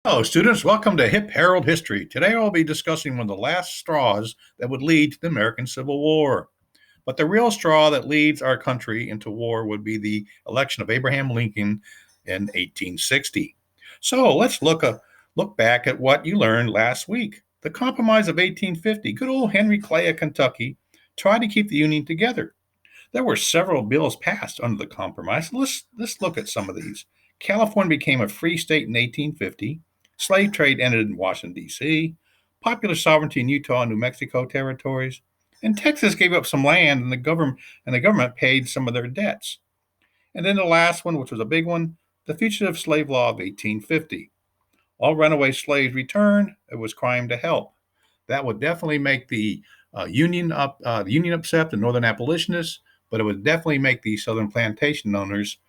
Hello, students. Welcome to Hip Herald History. Today I'll be discussing one of the last straws that would lead to the American Civil War. But the real straw that leads our country into war would be the election of Abraham Lincoln in 1860. So let's look back at what you learned last week. The Compromise of 1850. Good old Henry Clay of Kentucky tried to keep the Union together. There were several bills passed under the compromise. Let's look at some of these. California became a free state in 1850. Slave trade ended in Washington, D.C. Popular sovereignty in Utah and New Mexico territories. And Texas gave up some land, and the government paid some of their debts. And then the last one, which was a big one, the Fugitive Slave Law of 1850. All runaway slaves returned. It was crime to help. That would definitely make the Union upset, the Northern Abolitionists, but it would definitely make the Southern plantation owners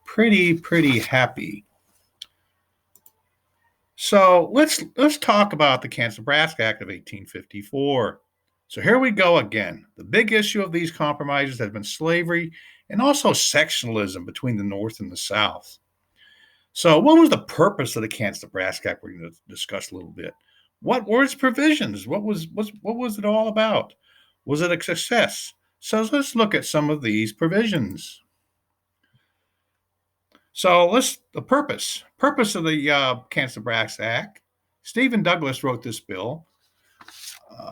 pretty happy. So let's talk about the Kansas-Nebraska Act of 1854. So here we go again. The big issue of these compromises has been slavery and also sectionalism between the North and the South. So what was the purpose of the Kansas-Nebraska Act? We're going to discuss a little bit. What were its provisions? What was it all about? Was it a success? So let's look at some of these provisions. So the purpose of the Kansas-Nebraska Act. Stephen Douglas wrote this bill.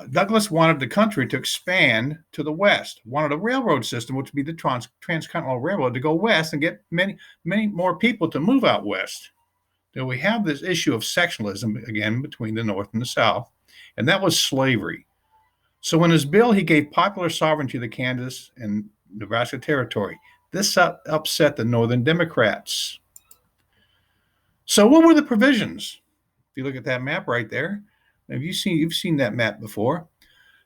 Douglas wanted the country to expand to the west, wanted a railroad system, which would be the Transcontinental Railroad, to go west and get many more people to move out west. Now we have this issue of sectionalism again between the North and the South, and that was slavery. So in his bill, he gave popular sovereignty to the Kansas and Nebraska territory. This upset the Northern Democrats. So what were the provisions? If you look at that map right there, you've seen that map before.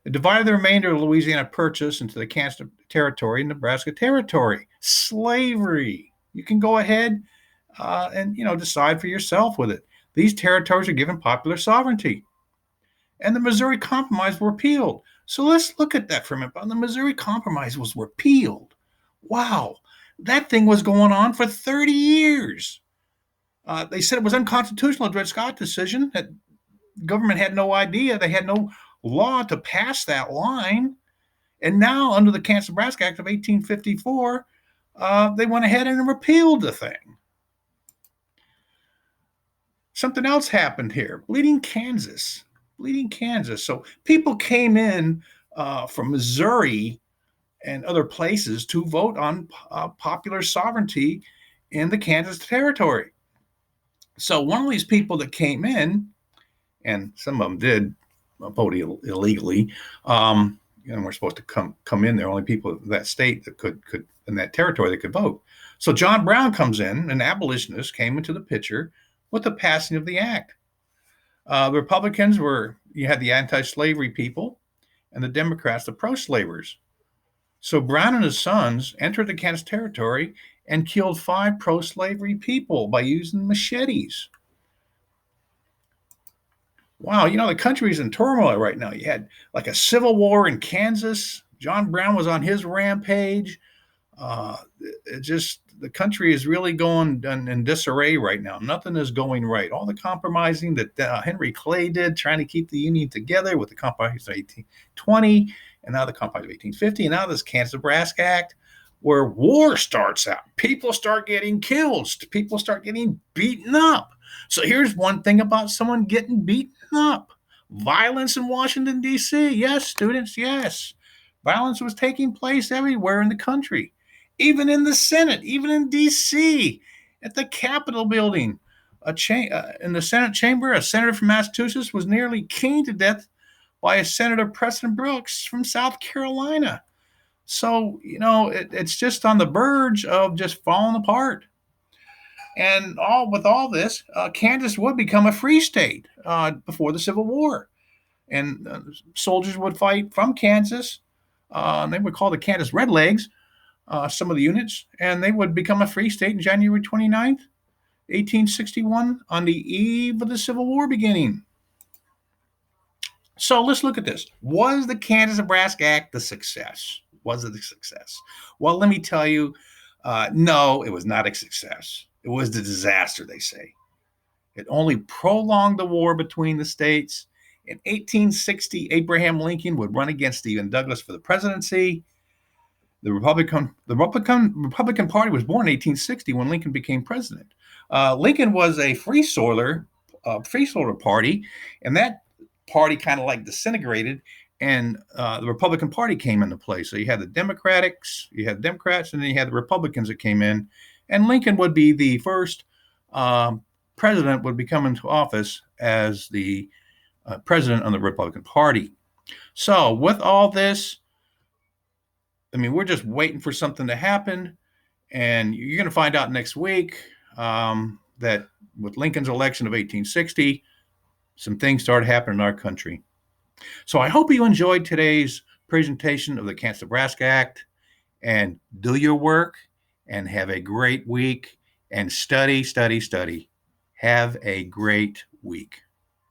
It divided the remainder of Louisiana Purchase into the Kansas territory and Nebraska territory. Slavery. You can go ahead and decide for yourself with it. These territories are given popular sovereignty. And the Missouri Compromise were repealed. So let's look at that for a minute. The Missouri Compromise was repealed. Wow, that thing was going on for 30 years. They said it was unconstitutional, the Dred Scott decision. That government had no idea. They had no law to pass that line. And now, under the Kansas-Nebraska Act of 1854, they went ahead and repealed the thing. Something else happened here. Bleeding Kansas. So people came in from Missouri and other places to vote on popular sovereignty in the Kansas territory. So one of these people that came in, and some of them did vote illegally, and we're supposed to come in there. Only people in that state that could in that territory that could vote. So John Brown comes in, an abolitionist, came into the picture with the passing of the act. The Republicans you had the anti-slavery people, and the Democrats, the pro-slavers. So Brown and his sons entered the Kansas territory and killed 5 pro-slavery people by using machetes. Wow, the country is in turmoil right now. You had like a civil war in Kansas. John Brown was on his rampage. The country is really going in disarray right now. Nothing is going right. All the compromising that Henry Clay did, trying to keep the Union together with the Compromise of 1820, and now the Compromise of 1850, and now this Kansas-Nebraska Act, where war starts out. People start getting killed. People start getting beaten up. So here's one thing about someone getting beaten up. Violence in Washington, D.C. Yes, students, yes. Violence was taking place everywhere in the country. Even in the Senate, even in D.C., at the Capitol building, in the Senate chamber, a senator from Massachusetts was nearly caned to death by a Senator Preston Brooks from South Carolina. So, it's just on the verge of just falling apart. And with all this, Kansas would become a free state before the Civil War. And soldiers would fight from Kansas. They would call the Kansas Redlegs, some of the units, and they would become a free state on January 29th, 1861, on the eve of the Civil War beginning. So let's look at this. Was the Kansas-Nebraska Act a success? Was it a success? Well, let me tell you, no, it was not a success. It was a disaster, they say. It only prolonged the war between the states. In 1860, Abraham Lincoln would run against Stephen Douglas for the presidency. The Republican Party was born in 1860 when Lincoln became president. Lincoln was a free soiler party, and that party kind of like disintegrated, and the Republican Party came into play. So you had Democrats, and then you had the Republicans that came in, and Lincoln would be the first president would be coming to office as the president of the Republican Party. So with all this, I mean, we're just waiting for something to happen, and you're going to find out next week that with Lincoln's election of 1860, some things started happening in our country. So I hope you enjoyed today's presentation of the Kansas-Nebraska Act, and do your work and have a great week and study, study, study. Have a great week.